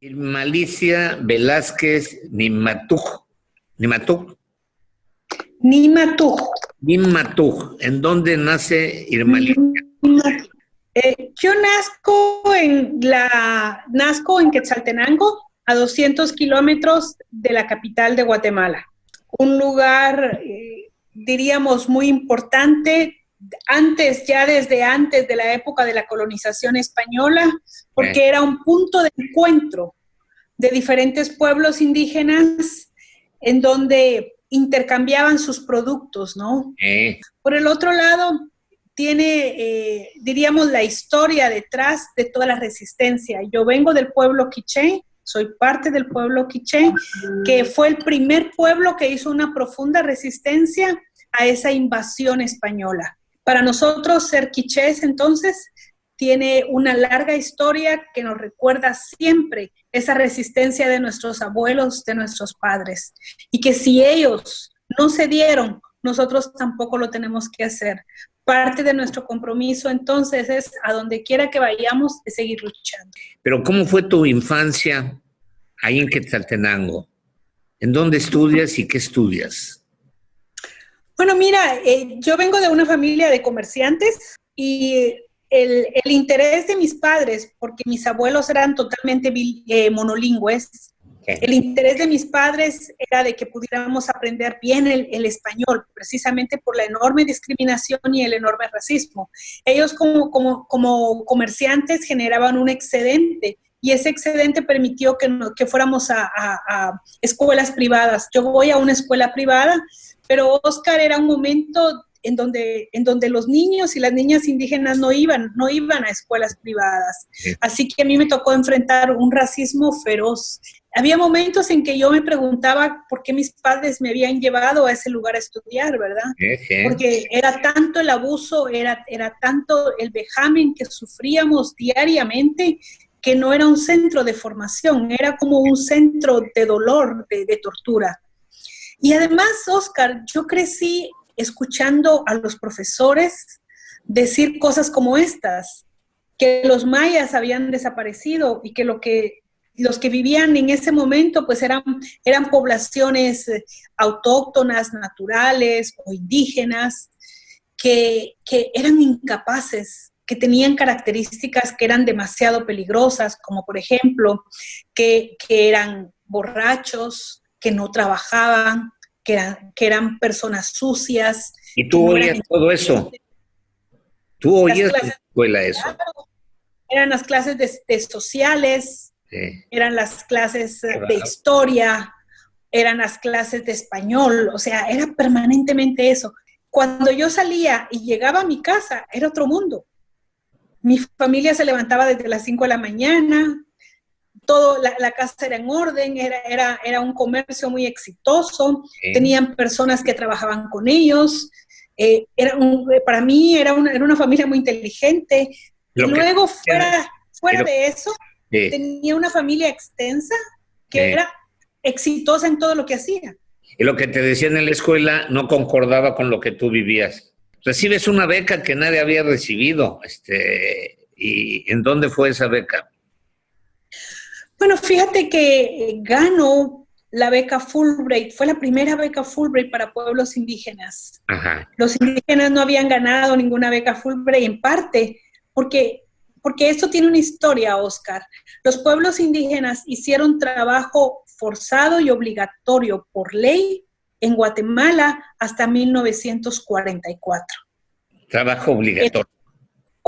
Malicia Velázquez Nimatuj. Nimatuj. Nimatuj. ¿En dónde nace Irmalicia? Yo nazco en Quetzaltenango, a 200 kilómetros de la capital de Guatemala. Un lugar, diríamos, muy importante, desde antes de la época de la colonización española, porque era un punto de encuentro de diferentes pueblos indígenas en donde intercambiaban sus productos, ¿no? Por el otro lado, tiene, diríamos, la historia detrás de toda la resistencia. Yo vengo del pueblo quiché, soy parte del pueblo quiché, que fue el primer pueblo que hizo una profunda resistencia a esa invasión española. Para nosotros, ser quichés, entonces, tiene una larga historia que nos recuerda siempre esa resistencia de nuestros abuelos, de nuestros padres, y que si ellos no cedieron, nosotros tampoco lo tenemos que hacer. Parte de nuestro compromiso, entonces, es a donde quiera que vayamos, es seguir luchando. Pero ¿cómo fue tu infancia ahí en Quetzaltenango? ¿En dónde estudias y qué estudias? Bueno, mira, yo vengo de una familia de comerciantes y el interés de mis padres, porque mis abuelos eran totalmente monolingües, el interés de mis padres era de que pudiéramos aprender bien el español, precisamente por la enorme discriminación y el enorme racismo. Ellos como comerciantes generaban un excedente y ese excedente permitió que fuéramos a escuelas privadas. Yo voy a una escuela privada, pero Oscar, era un momento en donde los niños y las niñas indígenas no iban a escuelas privadas. Así que a mí me tocó enfrentar un racismo feroz. Había momentos en que yo me preguntaba por qué mis padres me habían llevado a ese lugar a estudiar, ¿verdad? Porque era tanto el abuso, era tanto el vejamen que sufríamos diariamente, que no era un centro de formación, era como un centro de dolor, de tortura. Y además, Oscar, yo crecí escuchando a los profesores decir cosas como estas, que los mayas habían desaparecido y que los que vivían en ese momento pues eran poblaciones autóctonas, naturales o indígenas, que eran incapaces, que tenían características que eran demasiado peligrosas, como por ejemplo que eran borrachos, que no trabajaban, que eran personas sucias. ¿Y tú oías todo eso? ¿Tú oías en la escuela eso? Claro, eran las clases de sociales, eran las clases de historia, eran las clases de español, o sea, era permanentemente eso. Cuando yo salía y llegaba a mi casa, era otro mundo. Mi familia se levantaba desde las 5 de la mañana, la casa era en orden, era un comercio muy exitoso, tenían personas que trabajaban con ellos, para mí era una familia muy inteligente. Y luego fuera de eso, tenía una familia extensa que era exitosa en todo lo que hacía. Y lo que te decían en la escuela no concordaba con lo que tú vivías. Recibes una beca que nadie había recibido, ¿y en dónde fue esa beca? Bueno, fíjate que ganó la beca Fulbright, fue la primera beca Fulbright para pueblos indígenas. Ajá. Los indígenas no habían ganado ninguna beca Fulbright, en parte porque esto tiene una historia, Oscar. Los pueblos indígenas hicieron trabajo forzado y obligatorio por ley en Guatemala hasta 1944. Trabajo obligatorio.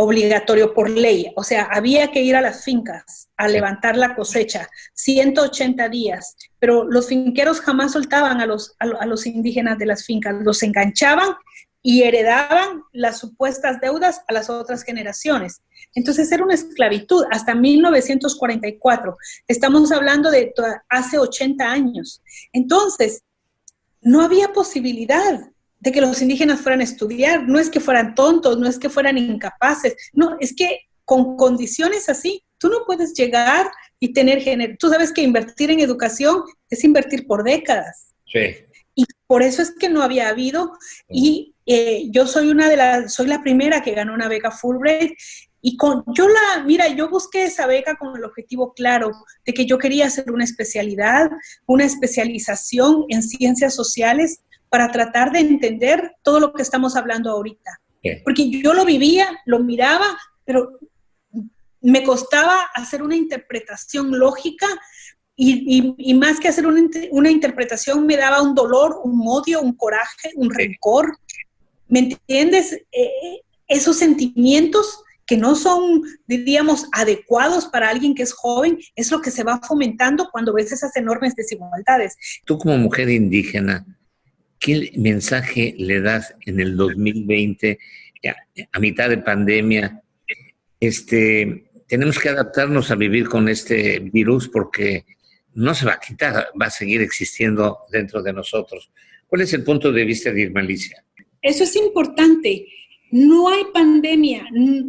Obligatorio por ley, o sea, había que ir a las fincas a levantar la cosecha, 180 días, pero los finqueros jamás soltaban a los indígenas de las fincas, los enganchaban y heredaban las supuestas deudas a las otras generaciones. Entonces era una esclavitud hasta 1944, estamos hablando de hace 80 años. Entonces, no había posibilidad de que los indígenas fueran a estudiar, no es que fueran tontos, no es que fueran incapaces, no, es que con condiciones así, tú no puedes llegar y tú sabes que invertir en educación es invertir por décadas. Sí. Y por eso es que no había habido, y yo soy la primera que ganó una beca Fulbright, Yo busqué esa beca con el objetivo claro de que yo quería hacer una especialidad, una especialización en ciencias sociales para tratar de entender todo lo que estamos hablando ahorita. Porque yo lo vivía, lo miraba, pero me costaba hacer una interpretación lógica y más que hacer una interpretación me daba un dolor, un odio, un coraje, un rencor. ¿Me entiendes? Esos sentimientos que no son, diríamos, adecuados para alguien que es joven, es lo que se va fomentando cuando ves esas enormes desigualdades. Tú como mujer indígena, ¿qué mensaje le das en el 2020, a mitad de pandemia? Tenemos que adaptarnos a vivir con este virus porque no se va a quitar, va a seguir existiendo dentro de nosotros. ¿Cuál es el punto de vista de Irma Alicia? Eso es importante. No hay pandemia,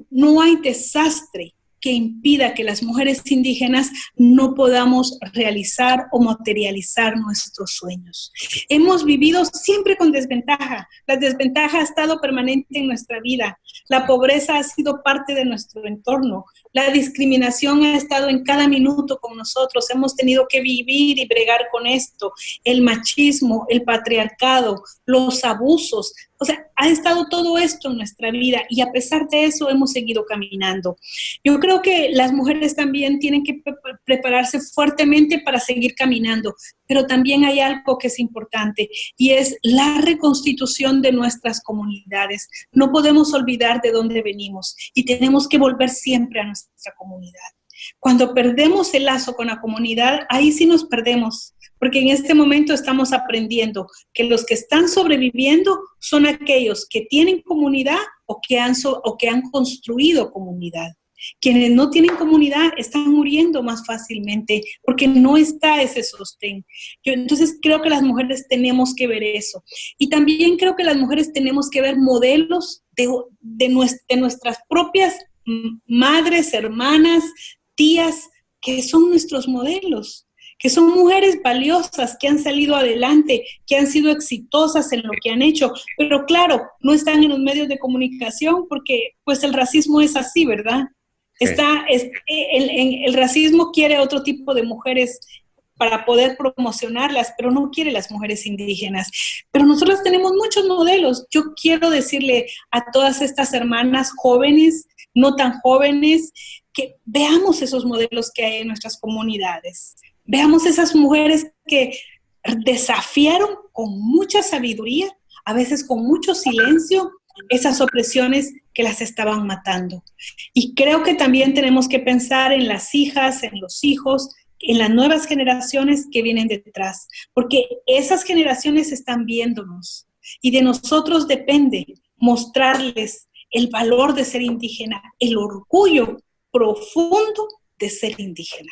no hay desastre que impida que las mujeres indígenas no podamos realizar o materializar nuestros sueños. Hemos vivido siempre con desventaja. La desventaja ha estado permanente en nuestra vida. La pobreza ha sido parte de nuestro entorno. La discriminación ha estado en cada minuto con nosotros. Hemos tenido que vivir y bregar con esto. El machismo, el patriarcado, los abusos. O sea, ha estado todo esto en nuestra vida y a pesar de eso hemos seguido caminando. Yo creo que las mujeres también tienen que prepararse fuertemente para seguir caminando, pero también hay algo que es importante y es la reconstitución de nuestras comunidades. No podemos olvidar de dónde venimos y tenemos que volver siempre a nuestra comunidad. Cuando perdemos el lazo con la comunidad, ahí sí nos perdemos, porque en este momento estamos aprendiendo que los que están sobreviviendo son aquellos que tienen comunidad o que han construido comunidad. Quienes no tienen comunidad están muriendo más fácilmente porque no está ese sostén. Entonces creo que las mujeres tenemos que ver eso. Y también creo que las mujeres tenemos que ver modelos de nuestras propias madres, hermanas, tías, que son nuestros modelos, que son mujeres valiosas, que han salido adelante, que han sido exitosas en lo que han hecho, pero claro, no están en los medios de comunicación porque pues el racismo es así, ¿verdad? Sí. El racismo quiere otro tipo de mujeres para poder promocionarlas, pero no quiere las mujeres indígenas. Pero nosotros tenemos muchos modelos. Yo quiero decirle a todas estas hermanas jóvenes, no tan jóvenes, que veamos esos modelos que hay en nuestras comunidades. Veamos esas mujeres que desafiaron con mucha sabiduría, a veces con mucho silencio, esas opresiones que las estaban matando. Y creo que también tenemos que pensar en las hijas, en los hijos, en las nuevas generaciones que vienen detrás, porque esas generaciones están viéndonos y de nosotros depende mostrarles el valor de ser indígena, el orgullo profundo de ser indígena.